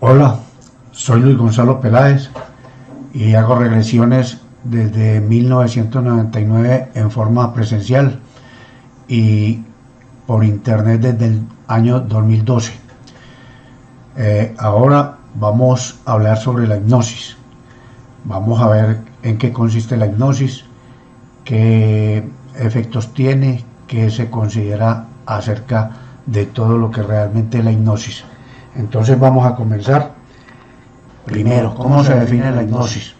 Hola, soy Luis Gonzalo Peláez y hago regresiones desde 1999 en forma presencial y por internet desde el año 2012. Ahora vamos a hablar sobre la hipnosis. Vamos a ver en qué consiste la hipnosis, qué efectos tiene, qué se considera acerca de todo lo que realmente es la hipnosis. Entonces vamos a comenzar. Primero, ¿cómo se define la hipnosis?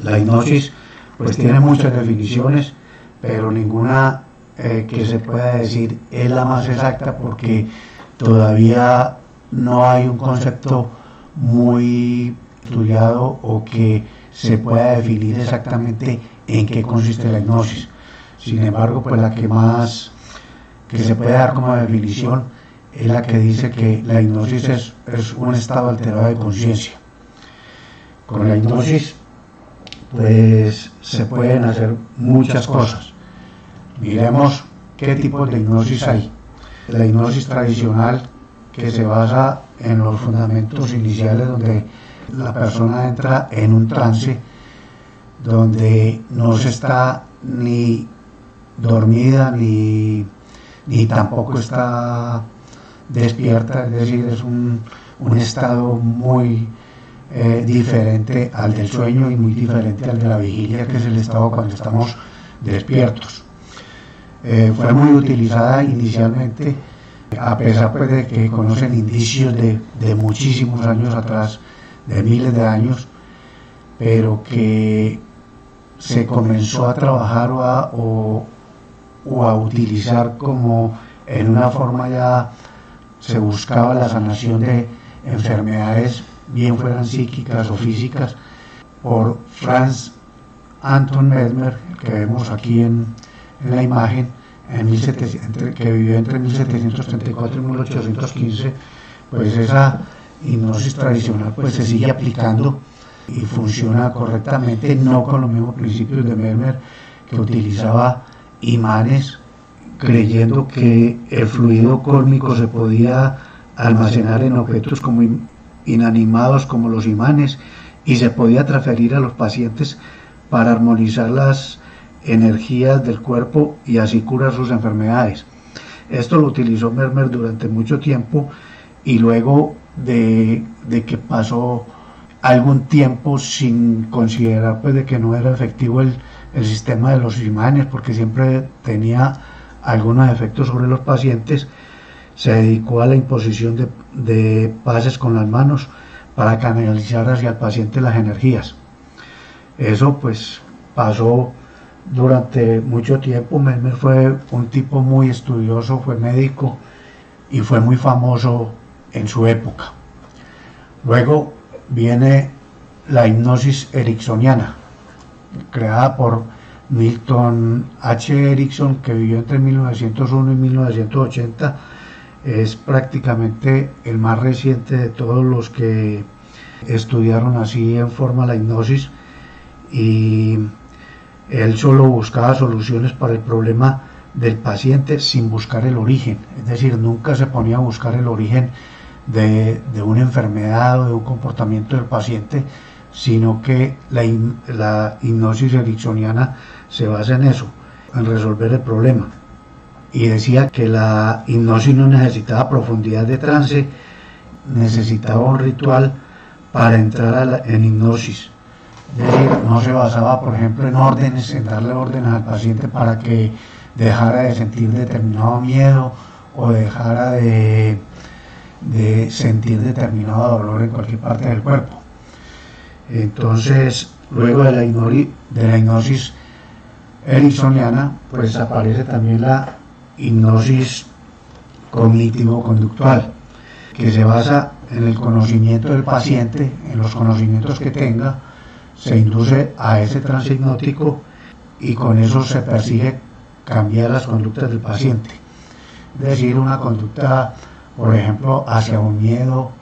La hipnosis pues tiene muchas definiciones, pero ninguna que se pueda decir es la más exacta, porque todavía no hay un concepto muy estudiado o que se pueda definir exactamente en qué consiste la hipnosis. Sin embargo, pues la que más que se puede dar como definición es la que dice que la hipnosis es un estado alterado de conciencia. Con la hipnosis pues se pueden hacer muchas cosas. Miremos qué tipos de hipnosis hay. La hipnosis tradicional, que se basa en los fundamentos iniciales, donde la persona entra en un trance donde no se está ni dormida ni tampoco está despierta, es decir, es un estado muy diferente al del sueño y muy diferente al de la vigilia, que es el estado cuando estamos despiertos. Fue muy utilizada inicialmente, a pesar pues de que conocen indicios de muchísimos años atrás, de miles de años, pero que se comenzó a trabajar o a utilizar como en una forma, ya se buscaba la sanación de enfermedades, bien fueran psíquicas o físicas, por Franz Anton Mesmer, que vemos aquí en la imagen, que vivió entre 1734 y 1815. Pues esa hipnosis tradicional pues se sigue aplicando y funciona correctamente, no con los mismos principios de Mesmer, que utilizaba imanes, creyendo que el fluido cósmico se podía almacenar en objetos como inanimados como los imanes, y se podía transferir a los pacientes para armonizar las energías del cuerpo y así curar sus enfermedades. Esto lo utilizó Mesmer durante mucho tiempo, y luego de que pasó algún tiempo sin considerar pues de que no era efectivo el sistema de los imanes, porque siempre tenía algunos efectos sobre los pacientes, se dedicó a la imposición de pases con las manos para canalizar hacia el paciente las energías. Eso pues pasó durante mucho tiempo. Mesmer fue un tipo muy estudioso, fue médico y fue muy famoso en su época. Luego viene la hipnosis ericksoniana, creada por Milton H. Erickson, que vivió entre 1901 y 1980. Es prácticamente el más reciente de todos los que estudiaron así en forma la hipnosis, y él solo buscaba soluciones para el problema del paciente sin buscar el origen, es decir, nunca se ponía a buscar el origen de una enfermedad o de un comportamiento del paciente, sino que la hipnosis ericksoniana se basa en eso, en resolver el problema. Y decía que la hipnosis no necesitaba profundidad de trance, necesitaba un ritual para entrar en hipnosis. Es decir, no se basaba, por ejemplo, en órdenes, en darle órdenes al paciente para que dejara de sentir determinado miedo o dejara de sentir determinado dolor en cualquier parte del cuerpo. Entonces, luego de la hipnosis ericksoniana, pues aparece también la hipnosis cognitivo-conductual, que se basa en el conocimiento del paciente, en los conocimientos que tenga, se induce a ese trance hipnótico y con eso se persigue cambiar las conductas del paciente. Es decir, una conducta, por ejemplo, hacia un miedo,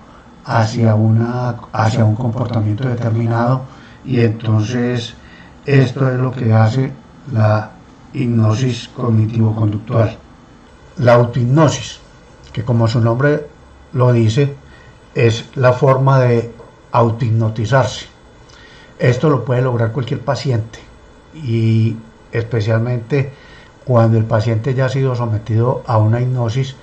hacia un comportamiento determinado, y entonces esto es lo que hace la hipnosis cognitivo-conductual. La autohipnosis, que como su nombre lo dice, es la forma de autohipnotizarse. Esto lo puede lograr cualquier paciente y especialmente cuando el paciente ya ha sido sometido a una hipnosis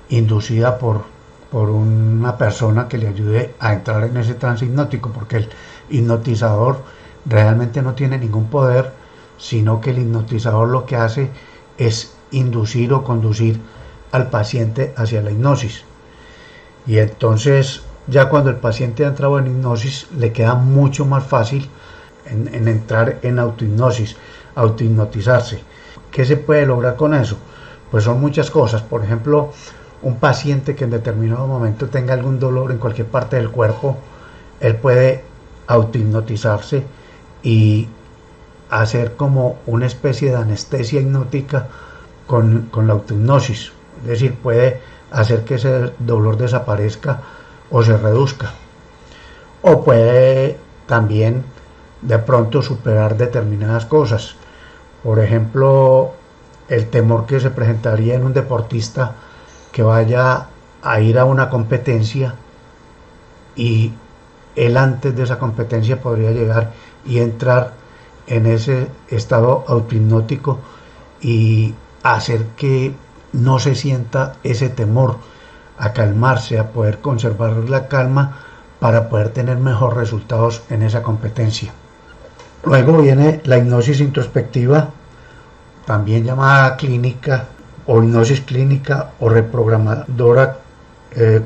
inducida por una persona que le ayude a entrar en ese trance hipnótico, porque el hipnotizador realmente no tiene ningún poder, sino que el hipnotizador lo que hace es inducir o conducir al paciente hacia la hipnosis. Y entonces ya cuando el paciente ha entrado en hipnosis le queda mucho más fácil en entrar en autohipnosis, autohipnotizarse. ¿Qué se puede lograr con eso? Pues son muchas cosas. Por ejemplo, un paciente que en determinado momento tenga algún dolor en cualquier parte del cuerpo, él puede autohipnotizarse y hacer como una especie de anestesia hipnótica con la autohipnosis. Es decir, puede hacer que ese dolor desaparezca o se reduzca. O puede también de pronto superar determinadas cosas. Por ejemplo, el temor que se presentaría en un deportista que vaya a ir a una competencia y él antes de esa competencia podría llegar y entrar en ese estado autohipnótico y hacer que no se sienta ese temor, a calmarse, a poder conservar la calma para poder tener mejores resultados en esa competencia. Luego viene la hipnosis introspectiva, también llamada clínica o hipnosis clínica o reprogramadora,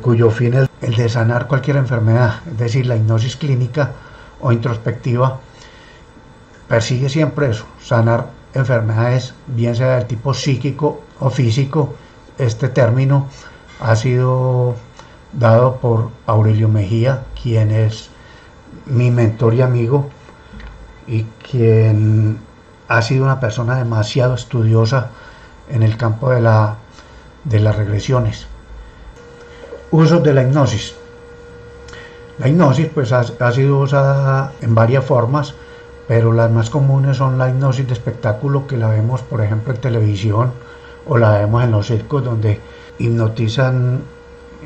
cuyo fin es el de sanar cualquier enfermedad. Es decir, la hipnosis clínica o introspectiva persigue siempre eso, sanar enfermedades, bien sea del tipo psíquico o físico. Este término ha sido dado por Aurelio Mejía, quien es mi mentor y amigo y quien ha sido una persona demasiado estudiosa en el campo de las regresiones. Usos de la hipnosis. La hipnosis pues ha sido usada en varias formas, pero las más comunes son la hipnosis de espectáculo, que la vemos por ejemplo en televisión o la vemos en los circos, donde hipnotizan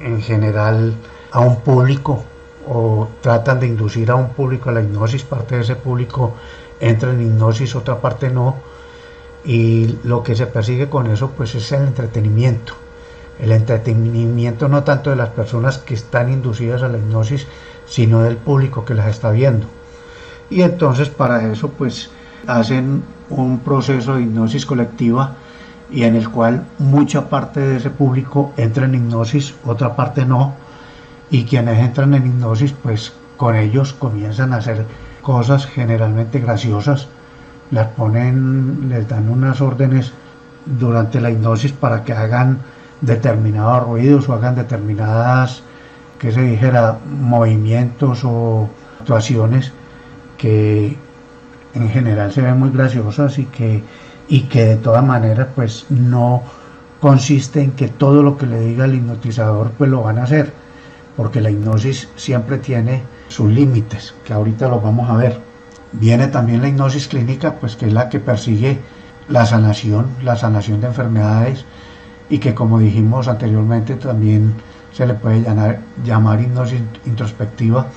en general a un público o tratan de inducir a un público a la hipnosis. Parte de ese público entra en hipnosis, otra parte no, y lo que se persigue con eso pues es el entretenimiento no tanto de las personas que están inducidas a la hipnosis, sino del público que las está viendo. Y entonces para eso pues hacen un proceso de hipnosis colectiva y en el cual mucha parte de ese público entra en hipnosis, otra parte no, y quienes entran en hipnosis pues con ellos comienzan a hacer cosas generalmente graciosas, les dan unas órdenes durante la hipnosis para que hagan determinados ruidos o hagan determinadas, que se dijera, movimientos o actuaciones que en general se ven muy graciosas y que de todas maneras pues no consiste en que todo lo que le diga el hipnotizador pues lo van a hacer, porque la hipnosis siempre tiene sus límites, que ahorita los vamos a ver. Viene también la hipnosis clínica, pues que es la que persigue la sanación de enfermedades, y que, como dijimos anteriormente, también se le puede llamar hipnosis introspectiva,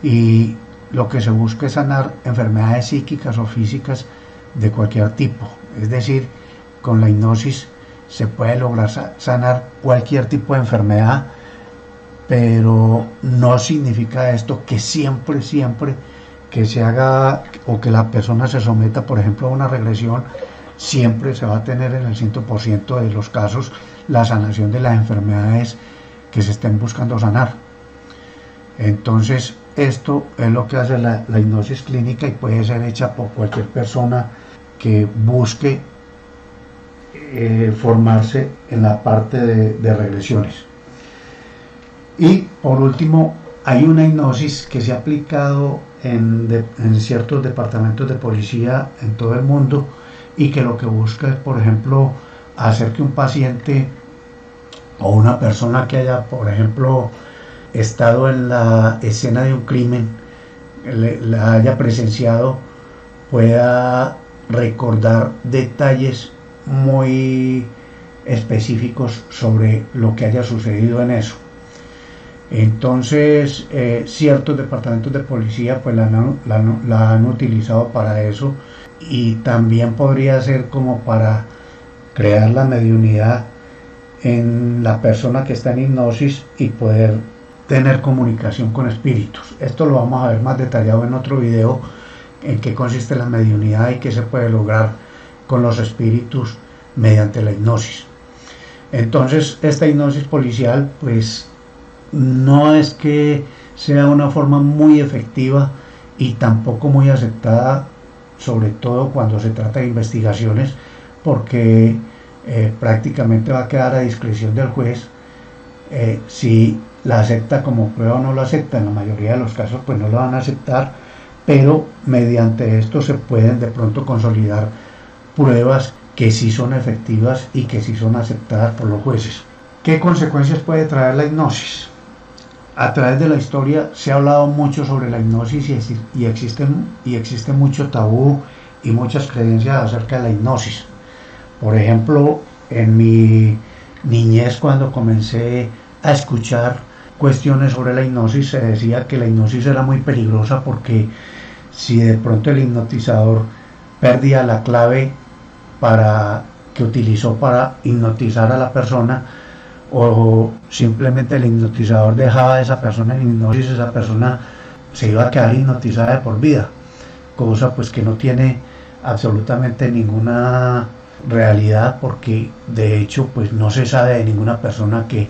y lo que se busca es sanar enfermedades psíquicas o físicas de cualquier tipo. Es decir, con la hipnosis se puede lograr sanar cualquier tipo de enfermedad, pero no significa esto que siempre que se haga o que la persona se someta, por ejemplo, a una regresión, siempre se va a tener en el 100% de los casos la sanación de las enfermedades que se estén buscando sanar. Entonces, esto es lo que hace la hipnosis clínica y puede ser hecha por cualquier persona que busque formarse en la parte de regresiones. Y por último, hay una hipnosis que se ha aplicado en ciertos departamentos de policía en todo el mundo, y que lo que busca es, por ejemplo, hacer que un paciente o una persona que haya, por ejemplo, estado en la escena de un crimen, la haya presenciado, pueda recordar detalles muy específicos sobre lo que haya sucedido en eso. Entonces, ciertos departamentos de policía pues la han utilizado para eso, y también podría ser como para crear la mediunidad en la persona que está en hipnosis y poder tener comunicación con espíritus. Esto lo vamos a ver más detallado en otro video, en qué consiste la mediunidad y qué se puede lograr con los espíritus mediante la hipnosis. Entonces, esta hipnosis policial pues no es que sea una forma muy efectiva y tampoco muy aceptada, sobre todo cuando se trata de investigaciones, porque prácticamente va a quedar a discreción del juez si la acepta como prueba o no la acepta. En la mayoría de los casos pues no la van a aceptar, pero mediante esto se pueden de pronto consolidar pruebas que sí son efectivas y que sí son aceptadas por los jueces. ¿Qué consecuencias puede traer la hipnosis? A través de la historia se ha hablado mucho sobre la hipnosis y existe mucho tabú y muchas creencias acerca de la hipnosis. Por ejemplo, en mi niñez, cuando comencé a escuchar cuestiones sobre la hipnosis, se decía que la hipnosis era muy peligrosa porque si de pronto el hipnotizador perdía la clave que utilizó para hipnotizar a la persona, o simplemente el hipnotizador dejaba a esa persona en hipnosis, esa persona se iba a quedar hipnotizada de por vida, cosa pues que no tiene absolutamente ninguna realidad, porque de hecho pues no se sabe de ninguna persona que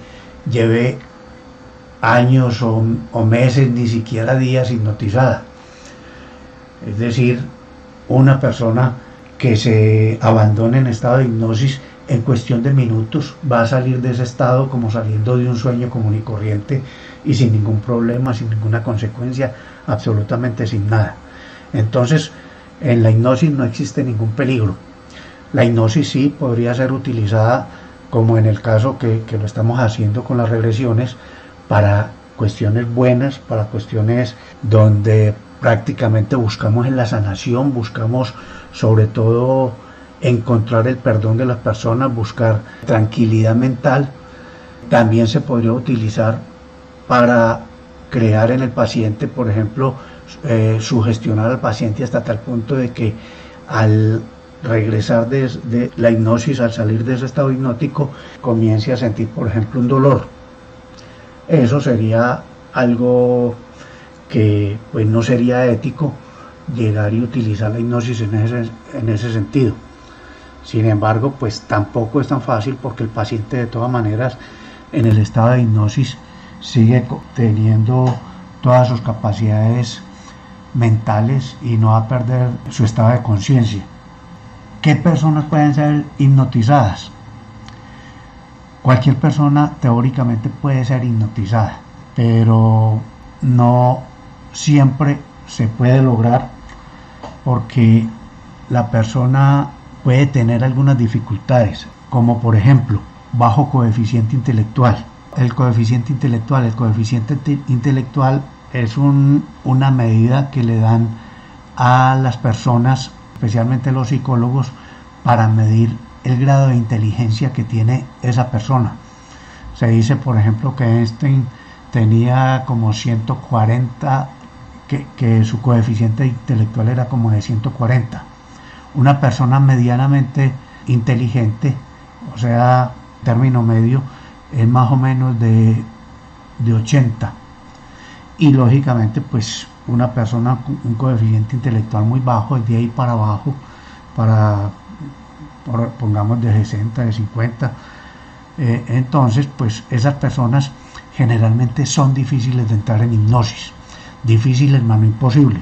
lleve años o meses, ni siquiera días hipnotizada. Es decir, una persona que se abandone en estado de hipnosis, en cuestión de minutos va a salir de ese estado como saliendo de un sueño común y corriente, y sin ningún problema, sin ninguna consecuencia, absolutamente sin nada. Entonces, en la hipnosis no existe ningún peligro. La hipnosis sí podría ser utilizada, como en el caso que lo estamos haciendo con las regresiones, para cuestiones buenas, para cuestiones donde prácticamente buscamos en la sanación, buscamos sobre todo encontrar el perdón de las personas, buscar tranquilidad mental. También se podría utilizar para crear en el paciente, por ejemplo, sugestionar al paciente hasta tal punto de que al regresar de la hipnosis, al salir de ese estado hipnótico, comience a sentir, por ejemplo, un dolor. Eso sería algo que pues no sería ético, llegar y utilizar la hipnosis en ese sentido. Sin embargo, pues tampoco es tan fácil, porque el paciente de todas maneras en el estado de hipnosis sigue teniendo todas sus capacidades mentales y no va a perder su estado de conciencia. ¿Qué personas pueden ser hipnotizadas? Cualquier persona teóricamente puede ser hipnotizada, pero no siempre se puede lograr, porque la persona puede tener algunas dificultades, como por ejemplo bajo coeficiente intelectual. El coeficiente intelectual es una medida que le dan a las personas, especialmente los psicólogos, para medir el grado de inteligencia que tiene esa persona. Se dice, por ejemplo, que Einstein tenía como 140, que su coeficiente intelectual era como de 140. Una persona medianamente inteligente, o sea, término medio, es más o menos de 80. Y lógicamente, pues una persona con un coeficiente intelectual muy bajo, es de ahí para abajo, pongamos de 60, de 50. Entonces, pues esas personas generalmente son difíciles de entrar en hipnosis. Difícil, hermano, imposible.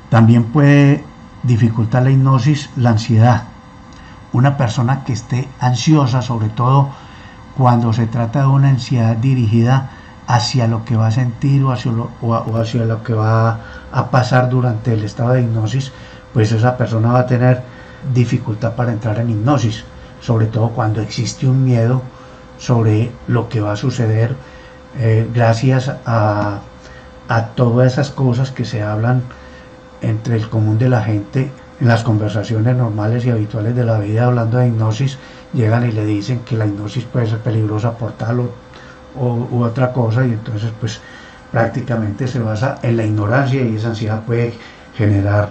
También puede dificultar la hipnosis la ansiedad. Una persona que esté ansiosa, sobre todo cuando se trata de una ansiedad dirigida hacia lo que va a sentir o hacia lo que va a pasar durante el estado de hipnosis, pues esa persona va a tener dificultad para entrar en hipnosis, sobre todo cuando existe un miedo sobre lo que va a suceder, gracias a todas esas cosas que se hablan entre el común de la gente en las conversaciones normales y habituales de la vida. Hablando de hipnosis, llegan y le dicen que la hipnosis puede ser peligrosa por tal u otra cosa, y entonces pues prácticamente se basa en la ignorancia, y esa ansiedad puede generar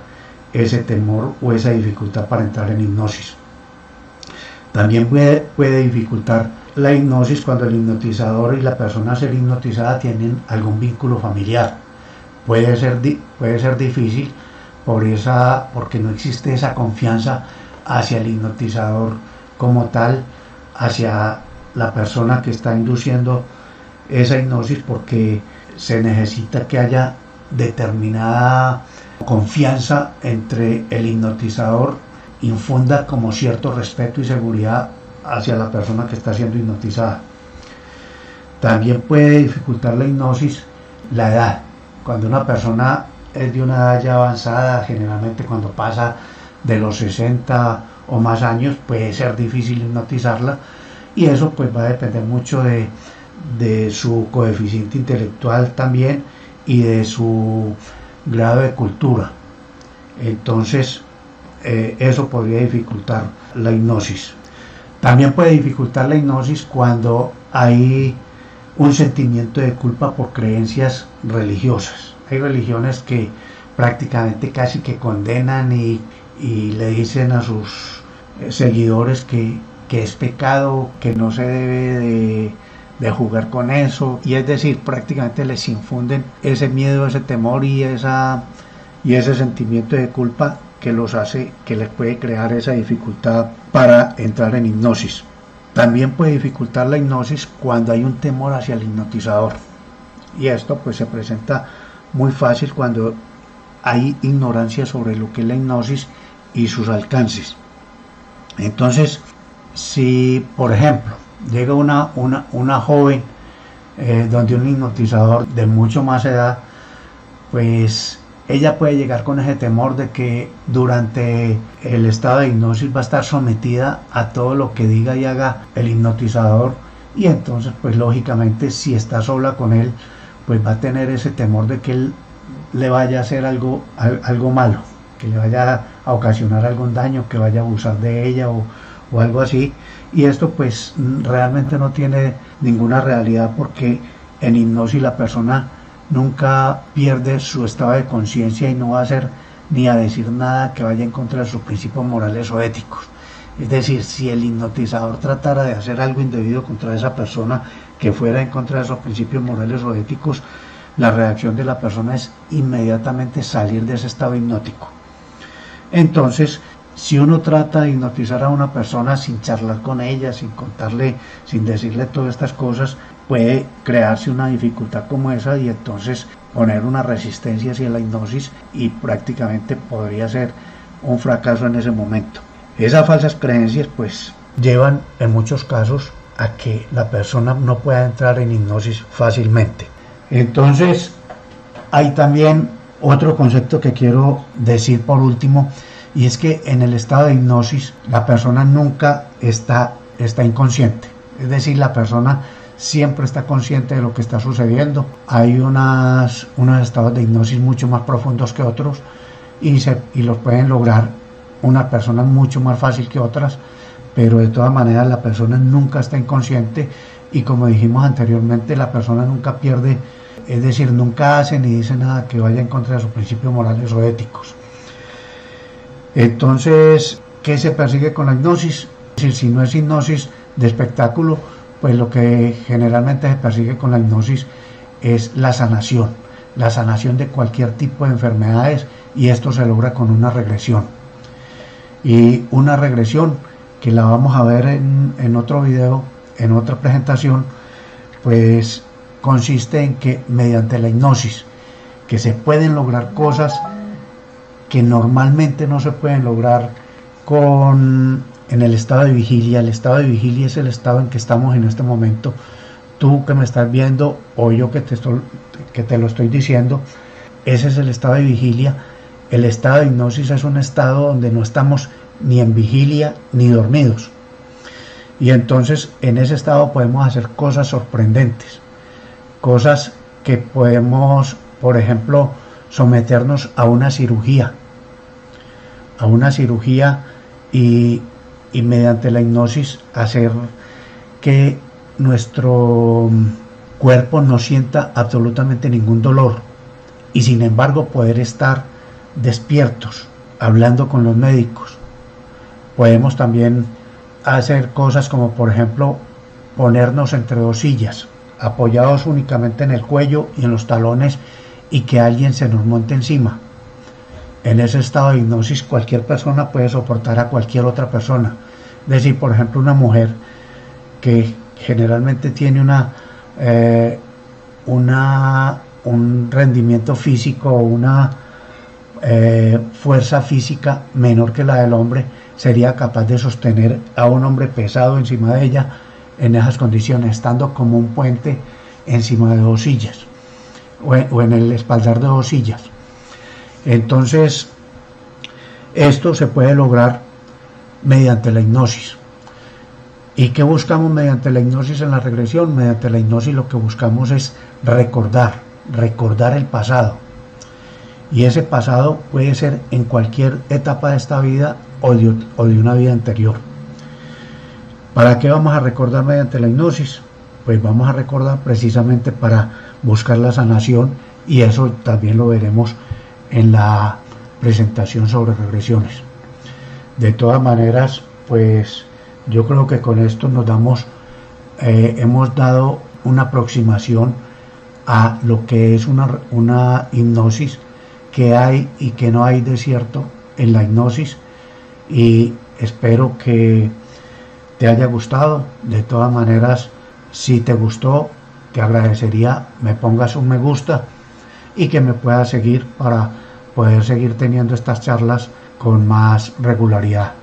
ese temor o esa dificultad para entrar en hipnosis. También puede dificultar la hipnosis cuando el hipnotizador y la persona a ser hipnotizada tienen algún vínculo familiar. Puede ser difícil porque no existe esa confianza hacia el hipnotizador como tal, hacia la persona que está induciendo esa hipnosis, porque se necesita que haya determinada confianza entre el hipnotizador, infunda como cierto respeto y seguridad hacia la persona que está siendo hipnotizada. También puede dificultar la hipnosis la edad. Cuando una persona es de una edad ya avanzada, generalmente cuando pasa de los 60 o más años, puede ser difícil hipnotizarla, y eso pues va a depender mucho de su coeficiente intelectual también y de su grado de cultura. Entonces eso podría dificultar la hipnosis. También puede dificultar la hipnosis cuando hay un sentimiento de culpa por creencias religiosas. Hay religiones que prácticamente casi que condenan y le dicen a sus seguidores que es pecado, que no se debe de jugar con eso, y es decir, prácticamente les infunden ese miedo, ese temor y ese sentimiento de culpa que les puede crear esa dificultad para entrar en hipnosis. También puede dificultar la hipnosis cuando hay un temor hacia el hipnotizador, y esto pues se presenta muy fácil cuando hay ignorancia sobre lo que es la hipnosis y sus alcances. Entonces, si por ejemplo llega una joven donde un hipnotizador de mucho más edad, pues ella puede llegar con ese temor de que durante el estado de hipnosis va a estar sometida a todo lo que diga y haga el hipnotizador, y entonces pues lógicamente si está sola con él, pues va a tener ese temor de que él le vaya a hacer algo malo, que le vaya a ocasionar algún daño, que vaya a abusar de ella o algo así. Y esto pues realmente no tiene ninguna realidad, porque en hipnosis la persona nunca pierde su estado de conciencia y no va a hacer ni a decir nada que vaya en contra de sus principios morales o éticos. Es decir, si el hipnotizador tratara de hacer algo indebido contra esa persona que fuera en contra de esos principios morales o éticos, la reacción de la persona es inmediatamente salir de ese estado hipnótico. Entonces, si uno trata de hipnotizar a una persona sin charlar con ella, sin contarle, sin decirle todas estas cosas, puede crearse una dificultad como esa, y entonces poner una resistencia hacia la hipnosis, y prácticamente podría ser un fracaso en ese momento. Esas falsas creencias pues llevan en muchos casos a que la persona no pueda entrar en hipnosis fácilmente. Entonces hay también otro concepto que quiero decir por último, y es que en el estado de hipnosis la persona nunca está inconsciente. Es decir, la persona siempre está consciente de lo que está sucediendo. Hay unos estados de hipnosis mucho más profundos que otros, y los pueden lograr unas personas mucho más fácil que otras, pero de todas maneras la persona nunca está inconsciente, y como dijimos anteriormente, la persona nunca pierde, es decir, nunca hace ni dice nada que vaya en contra de sus principios morales o éticos. Entonces, ¿qué se persigue con la hipnosis? Es decir, si no es hipnosis de espectáculo, pues lo que generalmente se persigue con la hipnosis es la sanación de cualquier tipo de enfermedades, y esto se logra con una regresión. Y una regresión que la vamos a ver en otro video, en otra presentación, pues consiste en que mediante la hipnosis que se pueden lograr cosas que normalmente no se pueden lograr en el estado de vigilia. El estado de vigilia es el estado en que estamos en este momento. Tú que me estás viendo, o yo que te lo estoy diciendo, ese es el estado de vigilia. El estado de hipnosis es un estado donde no estamos ni en vigilia ni dormidos. Y entonces en ese estado podemos hacer cosas sorprendentes. Cosas que podemos, por ejemplo, someternos a una cirugía. Y mediante la hipnosis hacer que nuestro cuerpo no sienta absolutamente ningún dolor y sin embargo poder estar despiertos, hablando con los médicos. Podemos también hacer cosas como, por ejemplo, ponernos entre dos sillas, apoyados únicamente en el cuello y en los talones, y que alguien se nos monte encima. En ese estado de hipnosis cualquier persona puede soportar a cualquier otra persona. Es decir, por ejemplo, una mujer que generalmente tiene un rendimiento físico, una fuerza física menor que la del hombre, sería capaz de sostener a un hombre pesado encima de ella en esas condiciones, estando como un puente encima de dos sillas o en el espaldar de dos sillas. Entonces, esto se puede lograr mediante la hipnosis. ¿Y qué buscamos mediante la hipnosis en la regresión? Mediante la hipnosis lo que buscamos es recordar el pasado. Y ese pasado puede ser en cualquier etapa de esta vida o de una vida anterior. ¿Para qué vamos a recordar mediante la hipnosis? Pues vamos a recordar precisamente para buscar la sanación, y eso también lo veremos en la presentación sobre regresiones. De todas maneras, pues yo creo que con esto hemos dado una aproximación a lo que es una hipnosis, que hay y que no hay de cierto en la hipnosis, y espero que te haya gustado. De todas maneras, si te gustó, te agradecería me pongas un me gusta y que me puedas seguir para poder seguir teniendo estas charlas con más regularidad.